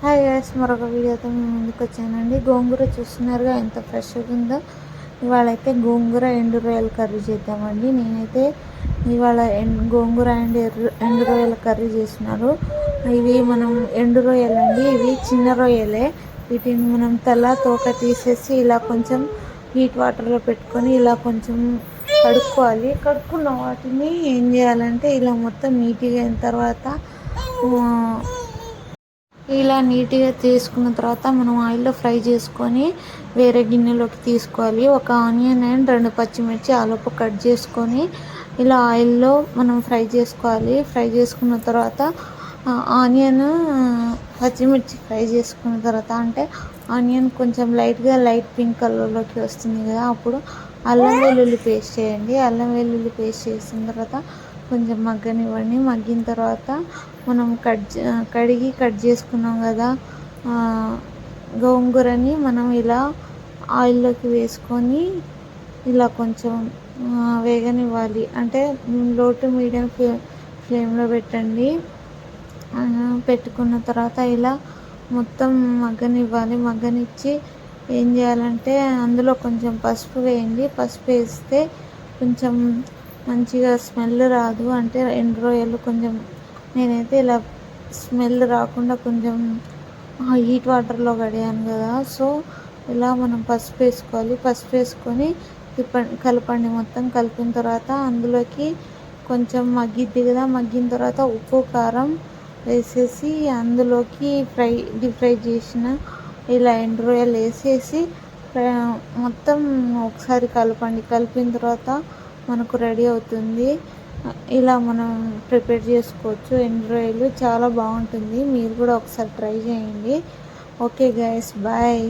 Hi guys, మరొక వీడియోతో మేము ముందుకు వచ్చానండి. గోంగూర చూస్తున్నారుగా ఎంత ఫ్రెష్గా ఉందో. ఇవాళ అయితే గోంగూర ఎండు రొయ్యల కర్రీ చేద్దామండి. నేనైతే ఇవాళ గోంగూర అండ్ ఎండు రొయ్యల కర్రీ చేస్తున్నారు. ఇవి మనం ఎండు రొయ్యలు అండి, ఇవి చిన్న రొయ్యలే. వీటిని మనం తల తోక తీసేసి ఇలా కొంచెం హీట్ వాటర్లో పెట్టుకొని ఇలా కొంచెం కడుక్కోవాలి. కడుక్కున్న వాటిని ఏం చేయాలంటే ఇలా మొత్తం నీట్గా అయిన తర్వాత ఇలా నీట్గా తీసుకున్న తర్వాత మనం ఆయిల్లో ఫ్రై చేసుకొని వేరే గిన్నెలోకి తీసుకోవాలి. ఒక ఆనియన్ అండ్ 2 పచ్చిమిర్చి ఆలోపు కట్ చేసుకొని ఇలా ఆయిల్లో మనం ఫ్రై చేసుకోవాలి. ఫ్రై చేసుకున్న తర్వాత ఆనియన్ పచ్చిమిర్చి ఫ్రై చేసుకున్న తర్వాత అంటే ఆనియన్ కొంచెం లైట్ పింక్ కలర్లోకి వస్తుంది కదా, అప్పుడు అల్లం వెల్లుల్లి పేస్ట్ చేయండి. అల్లం వెల్లుల్లి పేస్ట్ చేసిన తర్వాత కొంచెం మగ్గనివ్వండి. మగ్గిన తర్వాత మనం కడిగి కట్ చేసుకున్నాం కదా గోంగూరని మనం ఇలా ఆయిల్లోకి వేసుకొని ఇలా కొంచెం వేగనివ్వాలి. అంటే లో టు మీడియం ఫ్లేమ్లో పెట్టండి. పెట్టుకున్న తర్వాత ఇలా మొత్తం మగ్గనివ్వాలి. మగ్గనిచ్చి ఏం చేయాలంటే అందులో కొంచెం పసుపు వేయండి. పసుపు వేస్తే కొంచెం మంచిగా స్మెల్ రాదు. అంటే ఎండు రొయ్యలు కొంచెం నేనైతే ఇలా స్మెల్ రాకుండా కొంచెం హీట్ వాటర్లో కడిగాను కదా, సో ఇలా మనం పసుపు వేసుకోవాలి. పసుపు వేసుకొని కలపండి. మొత్తం కలిపిన తర్వాత అందులోకి కొంచెం మగ్గిద్ది కదా, మగ్గిన తర్వాత ఉప్పు కారం వేసేసి అందులోకి డీప్ ఫ్రై చేసిన ఇలా ఎండు రొయ్యలు వేసేసి మొత్తం ఒకసారి కలపండి. కలిపిన తర్వాత మనకు రెడీ అవుతుంది. ఇలా మనం ప్రిపేర్ చేసుకోవచ్చు. ఎండు రొయ్యలు చాలా బాగుంటుంది. మీరు కూడా ఒకసారి ట్రై చేయండి. Okay guys, bye.